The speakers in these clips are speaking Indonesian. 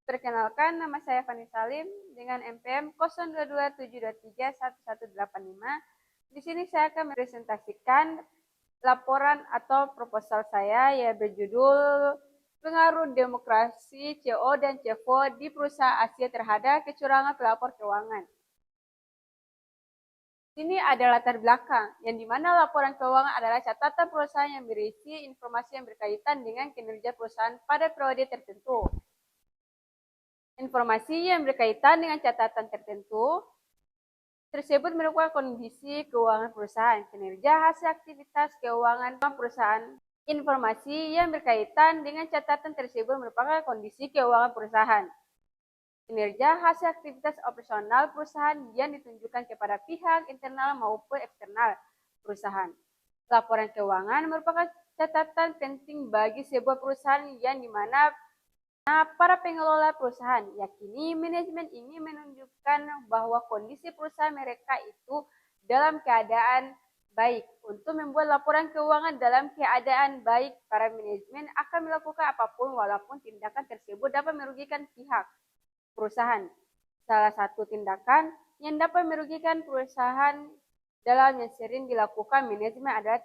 Perkenalkan, nama saya Fani Salim dengan NPM 0227231185. Di sini saya akan mempresentasikan laporan atau proposal saya yang berjudul Pengaruh Demokrasi CO dan CFO di Perusahaan Asia terhadap kecurangan pelapor keuangan. Ini ada latar belakang, yang dimana laporan keuangan adalah catatan perusahaan yang berisi informasi yang berkaitan dengan kinerja perusahaan pada periode tertentu. Informasi yang berkaitan dengan catatan tertentu tersebut merupakan kondisi keuangan perusahaan, kinerja hasil aktivitas keuangan perusahaan. Informasi yang berkaitan dengan catatan tersebut merupakan kondisi keuangan perusahaan, kinerja hasil aktivitas operasional perusahaan yang ditunjukkan kepada pihak internal maupun eksternal perusahaan. Laporan keuangan merupakan catatan penting bagi sebuah perusahaan yang dimana para pengelola perusahaan yakini manajemen ini menunjukkan bahwa kondisi perusahaan mereka itu dalam keadaan baik. Untuk membuat laporan keuangan dalam keadaan baik, para manajemen akan melakukan apapun walaupun tindakan tersebut dapat merugikan pihak perusahaan. Salah satu tindakan yang dapat merugikan perusahaan dalam yang sering dilakukan manajemen adalah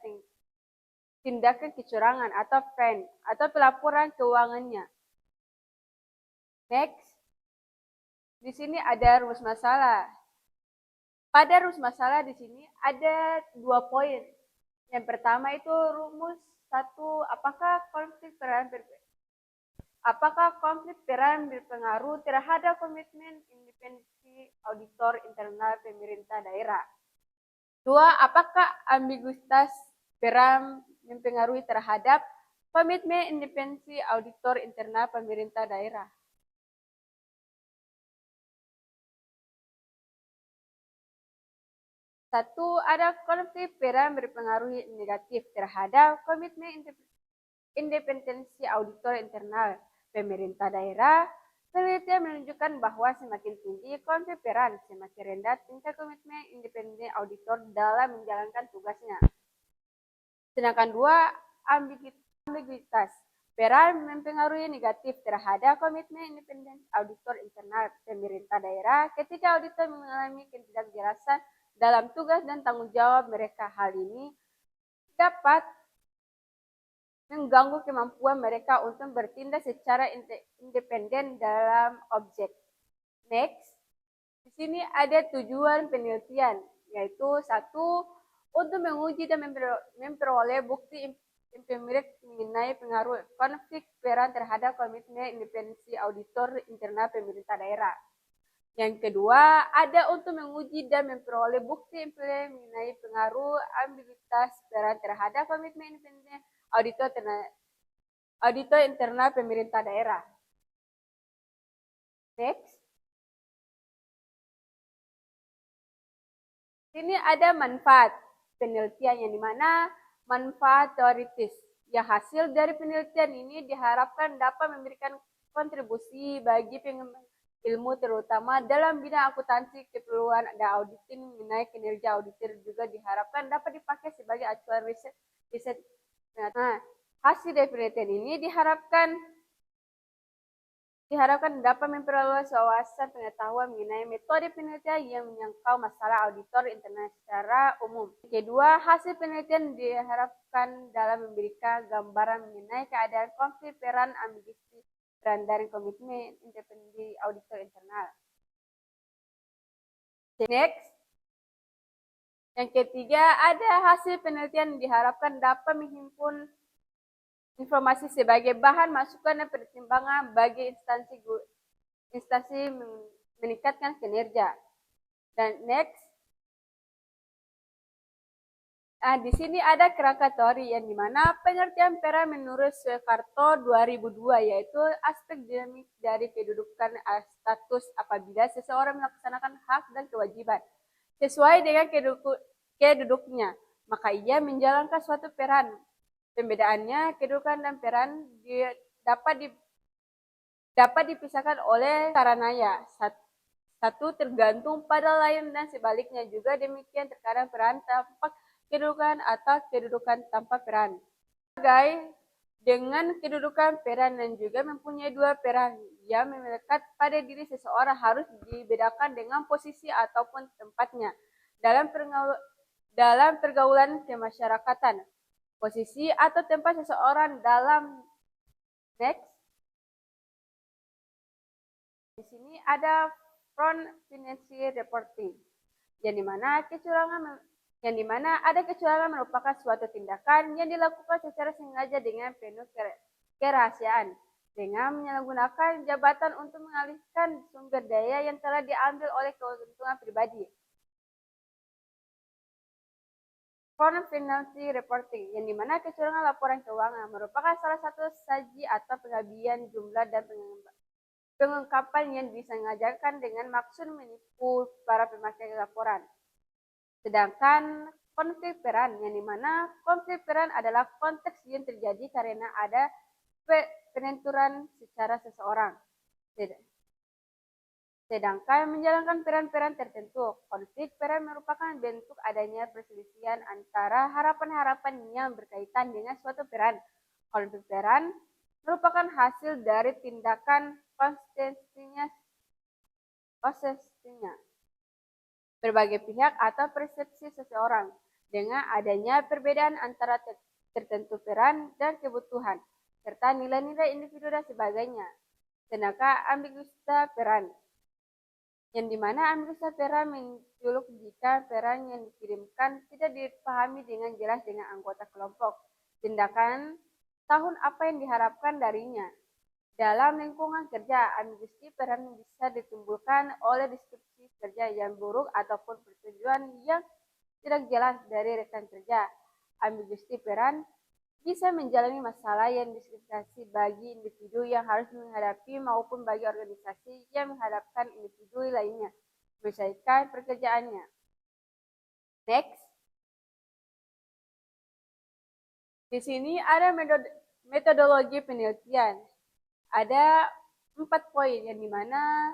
tindakan kecurangan atau fraud atau pelaporan keuangannya. Next, di sini ada rumus masalah. Pada rumus masalah di sini ada 2 poin. Yang pertama itu rumus 1, apakah konflik peran berpengaruh terhadap komitmen independensi auditor internal pemerintah daerah. 2, apakah ambiguitas peran mempengaruhi terhadap komitmen independensi auditor internal pemerintah daerah. 1, ada konflik peran berpengaruh negatif terhadap komitmen independensi auditor internal pemerintah daerah. Penelitian menunjukkan bahwa semakin tinggi konflik peran, semakin rendah tingkat komitmen independen auditor dalam menjalankan tugasnya. Sedangkan 2, ambiguitas peran mempengaruhi negatif terhadap komitmen independen auditor internal pemerintah daerah ketika auditor mengalami ketidakjelasan dalam tugas dan tanggung jawab mereka. Hal ini dapat mengganggu kemampuan mereka untuk bertindak secara independen dalam objek. Next, di sini ada tujuan penelitian, yaitu 1, untuk menguji dan memperoleh bukti empirik mengenai pengaruh konflik peran terhadap komitmen independensi auditor internal pemerintah daerah. Yang kedua, ada untuk menguji dan memperoleh bukti empirik mengenai pengaruh ambiguitas peran terhadap komitmen independen auditor internal pemerintah daerah. Next. Sini ada manfaat penelitian yang dimana manfaat teoritis. Ya, hasil dari penelitian ini diharapkan dapat memberikan kontribusi bagi pengembang ilmu terutama dalam bidang akuntansi, keperluan dan auditing mengenai kinerja auditor juga diharapkan dapat dipakai sebagai acuan riset. Nah, hasil dari penelitian ini diharapkan dapat memperluas wawasan pengetahuan mengenai metode penelitian yang menyangkau masalah auditor internal secara umum. Kedua, hasil penelitian diharapkan dalam memberikan gambaran mengenai keadaan konflik peran ambiguitas peran dari komitmen independensi auditor internal. Next. Yang ketiga, ada hasil penelitian diharapkan dapat menghimpun informasi sebagai bahan masukan dan pertimbangan bagi instansi meningkatkan kinerja. Dan next, di sini ada kerangka teori yang dimana pengertian peran menurut Soekarto 2002, yaitu aspek dinamik dari kedudukan status apabila seseorang melaksanakan hak dan kewajiban sesuai dengan keduduknya, maka ia menjalankan suatu peran. Pembedaannya, kedudukan dan peran dapat dipisahkan oleh karenanya. 1, tergantung pada lain dan sebaliknya juga demikian. Terkadang peran tampak kedudukan atau kedudukan tanpa peran. Sebagai dengan kedudukan peran dan juga mempunyai dua peran yang melekat pada diri seseorang harus dibedakan dengan posisi ataupun tempatnya dalam pergaulan kemasyarakatan. Posisi atau tempat seseorang dalam next. Di sini ada front financial reporting, yang dimana ada kecurangan merupakan suatu tindakan yang dilakukan secara sengaja dengan penuh kerahasiaan dengan menyalahgunakan jabatan untuk mengalihkan sumber daya yang telah diambil oleh keuntungan pribadi. Front financial reporting, yang dimana kecurangan laporan keuangan merupakan salah satu saji atau pengabdian jumlah dan pengungkapan yang disengajakan dengan maksud menipu para pemakai laporan. Sedangkan konflik peran, yang dimana konflik peran adalah konteks yang terjadi karena ada penenturan secara seseorang. Sedangkan menjalankan peran-peran tertentu, konflik peran merupakan bentuk adanya perselisihan antara harapan-harapan yang berkaitan dengan suatu peran. Konflik peran merupakan hasil dari tindakan konsistensinya berbagai pihak atau persepsi seseorang dengan adanya perbedaan antara tertentu peran dan kebutuhan serta nilai-nilai individu dan sebagainya. Sedangkan ambiguitas peran, yang dimana ambiguitas peran menculuk jika peran yang dikirimkan tidak dipahami dengan jelas dengan anggota kelompok. Tindakan tahun apa yang diharapkan darinya. Dalam lingkungan kerja, ambiguitas peran bisa ditimbulkan oleh deskripsi kerja yang buruk ataupun persetujuan yang tidak jelas dari rekan kerja. Ambiguitas peran bisa menjalani masalah yang diskriminasi bagi individu yang harus menghadapi maupun bagi organisasi yang menghadapkan individu lainnya menyelesaikan pekerjaannya. Next. Di sini ada metodologi penelitian. Ada 4 poin, yang dimana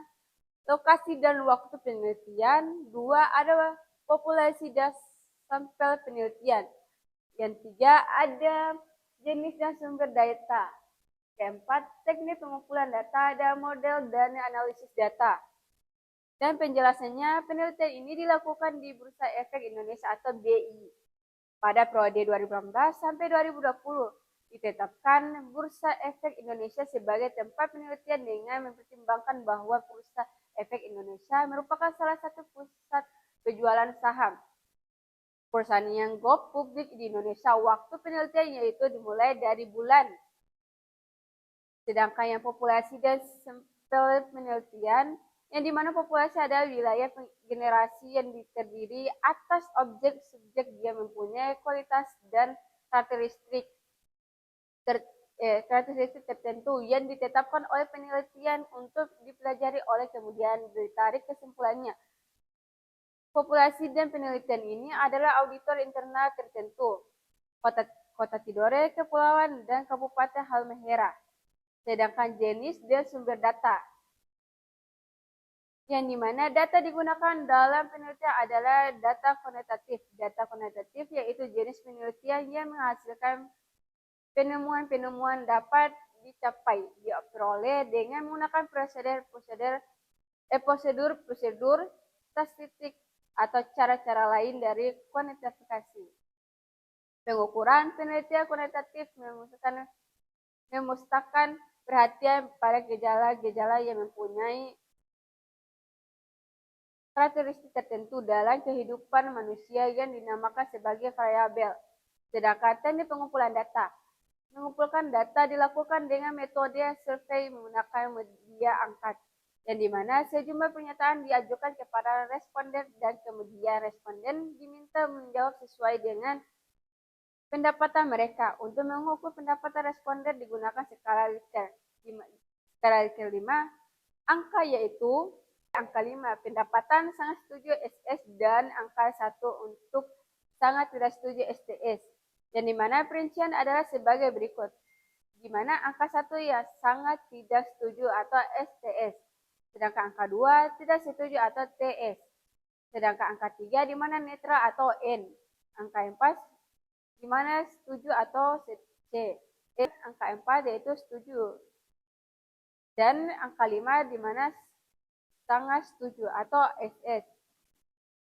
lokasi dan waktu penelitian, 2 ada populasi dan sampel penelitian, yang 3 ada jenis dan sumber data, keempat teknik pengumpulan data, ada model dan analisis data. Dan penjelasannya, penelitian ini dilakukan di Bursa Efek Indonesia atau BI pada periode 2018 sampai 2020. Ditetapkan Bursa Efek Indonesia sebagai tempat penelitian dengan mempertimbangkan bahwa Bursa Efek Indonesia merupakan salah satu pusat penjualan saham perusahaan yang go publik di Indonesia. Waktu penelitian yaitu dimulai dari bulan. Sedangkan yang populasi dan sampel penelitian, yang dimana populasi adalah wilayah generasi yang terdiri atas objek subjek yang mempunyai kualitas dan karakteristik tertentu yang ditetapkan oleh penelitian untuk dipelajari oleh kemudian ditarik kesimpulannya. Populasi dan penelitian ini adalah auditor internal tertentu, Kota Tidore, Kepulauan, dan Kabupaten Halmahera. Sedangkan jenis dan sumber data, yang dimana data digunakan dalam penelitian adalah data kuantitatif. Data kuantitatif yaitu jenis penelitian yang menghasilkan penemuan-penemuan dapat diperoleh dengan menggunakan prosedur statistik atau cara-cara lain dari kuantifikasi. Pengukuran penelitian kuantitatif memusatkan perhatian pada gejala-gejala yang mempunyai karakteristik tertentu dalam kehidupan manusia yang dinamakan sebagai variabel. Sedangkan teknik pengumpulan data, mengumpulkan data dilakukan dengan metode survei menggunakan media angkat, yang dimana sejumlah pernyataan diajukan kepada responden dan kemudian responden diminta menjawab sesuai dengan pendapatan mereka. Untuk mengukur pendapatan responden digunakan skala Likert. Skala Likert 5, angka yaitu angka 5 pendapatan sangat setuju SS dan angka 1 untuk sangat tidak setuju STS. Dan di mana perincian adalah sebagai berikut. Di mana angka 1 ya sangat tidak setuju atau STS. Sedangkan angka 2 tidak setuju atau TS. Sedangkan angka 3 di mana netral atau N. Angka 4 di mana setuju atau C. Angka 4 yaitu setuju. Dan angka 5 di mana sangat setuju atau SS.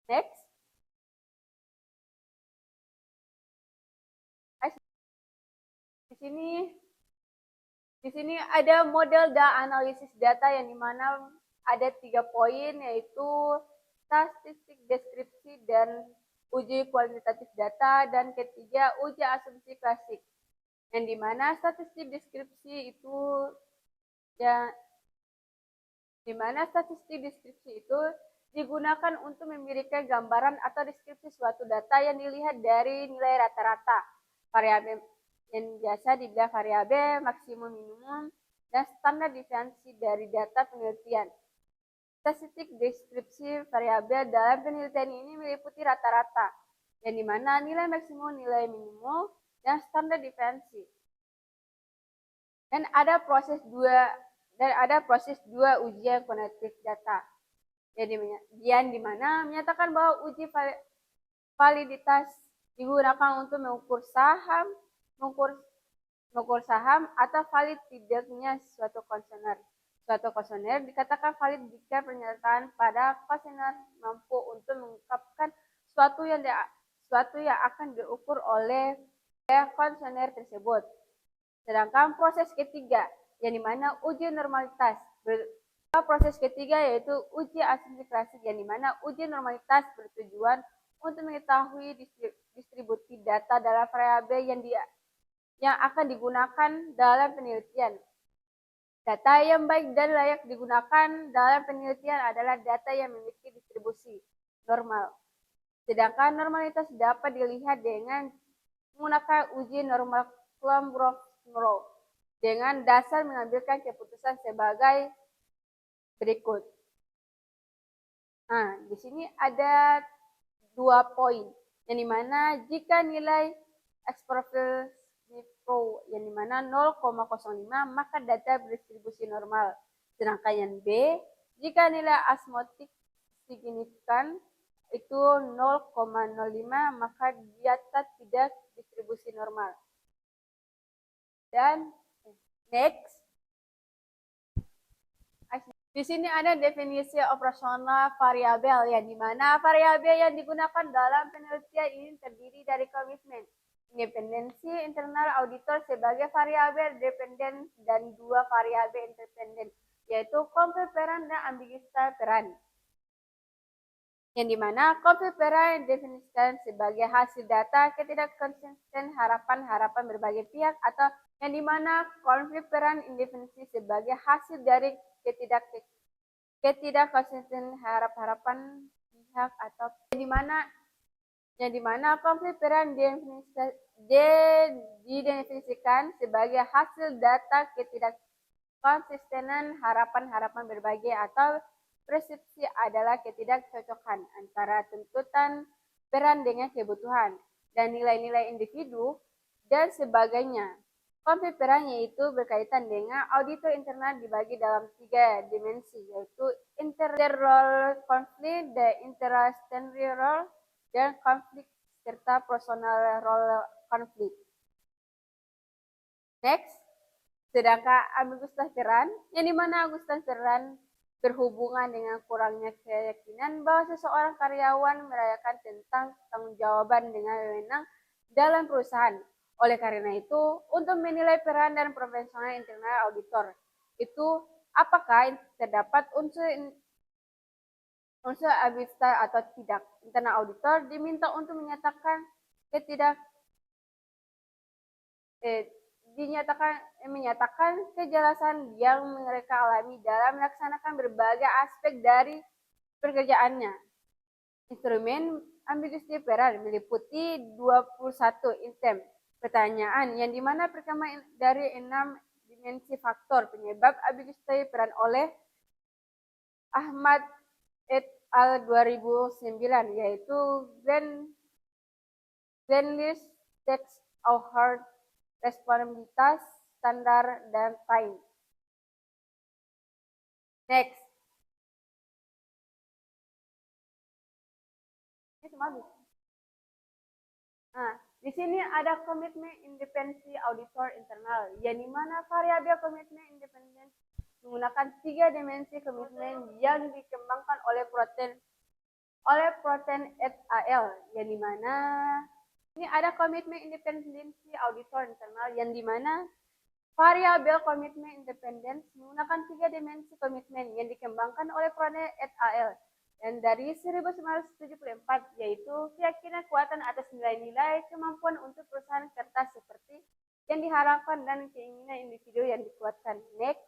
Next. Di sini ada model analisis data yang dimana ada 3 poin yaitu statistik deskripsi dan uji kualitatif data, dan ketiga uji asumsi klasik. Yang dimana statistik deskripsi itu digunakan untuk memberikan gambaran atau deskripsi suatu data yang dilihat dari nilai rata-rata variabel yang biasa dibilang variabel maksimum minimum dan standar deviasi dari data penelitian. Statistik deskripsi variabel dalam penelitian ini meliputi rata-rata, yang dimana nilai maksimum, nilai minimum, dan standar deviasi. Dan ada proses dua ujian kuantitatif data, yang dimana menyatakan bahwa uji validitas digunakan untuk mengukur saham atau valid tidaknya suatu kuesioner. Suatu kuesioner dikatakan valid jika pernyataan pada kuesioner mampu untuk mengungkapkan suatu yang akan diukur oleh kuesioner tersebut. Sedangkan proses ketiga, yang dimana uji normalitas. Proses ketiga yaitu uji asumsi klasik, yang dimana uji normalitas bertujuan untuk mengetahui distribusi data dalam variabel yang akan digunakan dalam penelitian. Data yang baik dan layak digunakan dalam penelitian adalah data yang memiliki distribusi normal. Sedangkan normalitas dapat dilihat dengan menggunakan uji normal Klombrov-Monroe dengan dasar mengambilkan keputusan sebagai berikut. Nah, di sini ada 2 poin, yang dimana jika nilai X profil yang dimana 0,05 maka data berdistribusi normal. Sedangkan yang B, jika nilai asmotik signifikan itu 0,05 maka data tidak distribusi normal. Dan next, di sini ada definisi operasional variabel, yang dimana variabel yang digunakan dalam penelitian ini terdiri dari komitmen independensi internal auditor sebagai variabel dependen dan 2 variabel independen, yaitu konflik peran dan ambiguitas peran. Yang dimana konflik peran didefinisikan sebagai hasil data ketidakkonsisten harapan berbagai pihak, atau yang dimana konflik peran indefinisi sebagai hasil dari ketidakkonsisten harapan pihak, atau yang dimana konflik peran didefinisikan sebagai hasil data ketidakkonsistenan harapan berbagai, atau persepsi adalah ketidakcocokan antara tuntutan peran dengan kebutuhan dan nilai-nilai individu dan sebagainya. Konflik peran yaitu berkaitan dengan auditor internal dibagi dalam 3 dimensi, yaitu inter-role konflik, inter-statutory role, dan konflik serta personal role konflik. Next, sedangkan ambiguitas peran, yang dimana ambiguitas peran berhubungan dengan kurangnya keyakinan bahwa seseorang karyawan merayakan tentang tanggung-jawaban dengan wewenang dalam perusahaan. Oleh karena itu, untuk menilai peran dan profesional internal auditor, itu apakah terdapat unsur ambiguitas atau tidak. Internal auditor diminta untuk menyatakan menyatakan kejelasan yang mereka alami dalam melaksanakan berbagai aspek dari pekerjaannya. Instrumen ambiguitas peran meliputi 21 item pertanyaan, yang dimana pertama dari 6 dimensi faktor penyebab ambiguitas peran oleh Ahmad et al. 2009, yaitu Glenlis, Text, Author, responsibilitas, standar, dan time. Next. Ini semua bisa. Nah, Di sini ada komitmen independensi auditor internal, yang dimana variabel komitmen independen menggunakan 3 dimensi komitmen yang dikembangkan oleh Protein et al. Yang dimana ini ada komitmen independensi auditor internal, yang dimana variabel komitmen independen menggunakan 3 dimensi komitmen yang dikembangkan oleh Protein et al. Dan dari 1974, yaitu keyakinan kuatan atas nilai-nilai kemampuan untuk perusahaan kertas seperti yang diharapkan dan keinginan individu yang dikuatkan. Next.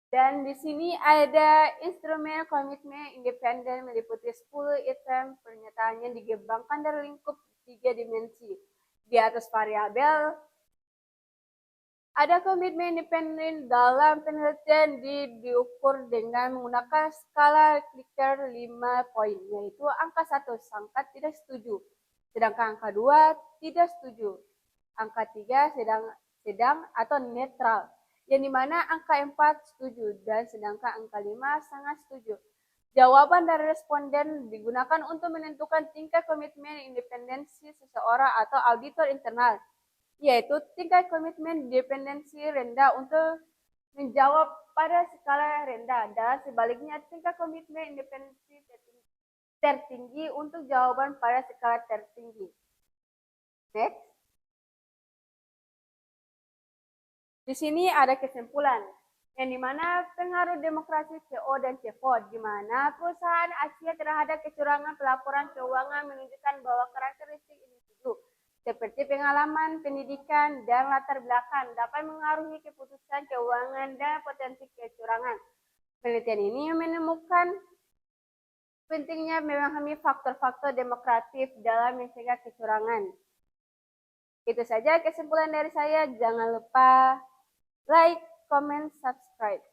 Dan di sini ada instrumen komitmen independen meliputi 10 item pernyataan yang dikembangkan dari lingkup 3 dimensi. Di atas variabel, ada komitmen independen dalam penelitian diukur dengan menggunakan skala Likert 5 poin, yaitu angka 1 sangat tidak setuju, sedangkan angka 2 tidak setuju, angka 3 sedang atau netral, yang dimana angka 4 setuju, dan sedangkan angka 5 sangat setuju. Jawaban dari responden digunakan untuk menentukan tingkat komitmen independensi seseorang atau auditor internal, yaitu tingkat komitmen independensi rendah untuk menjawab pada skala rendah, dan sebaliknya tingkat komitmen independensi tertinggi untuk jawaban pada skala tertinggi. Next. Di sini ada kesimpulan, yang dimana pengaruh demokrasi CO dan CFO, di mana perusahaan Asia terhadap kecurangan pelaporan keuangan menunjukkan bahwa karakteristik individu seperti pengalaman, pendidikan, dan latar belakang dapat mengaruhi keputusan keuangan dan potensi kecurangan. Penelitian ini menemukan pentingnya memahami faktor-faktor demokratif dalam mencegah kecurangan. Itu saja kesimpulan dari saya. Jangan lupa like, comment, subscribe.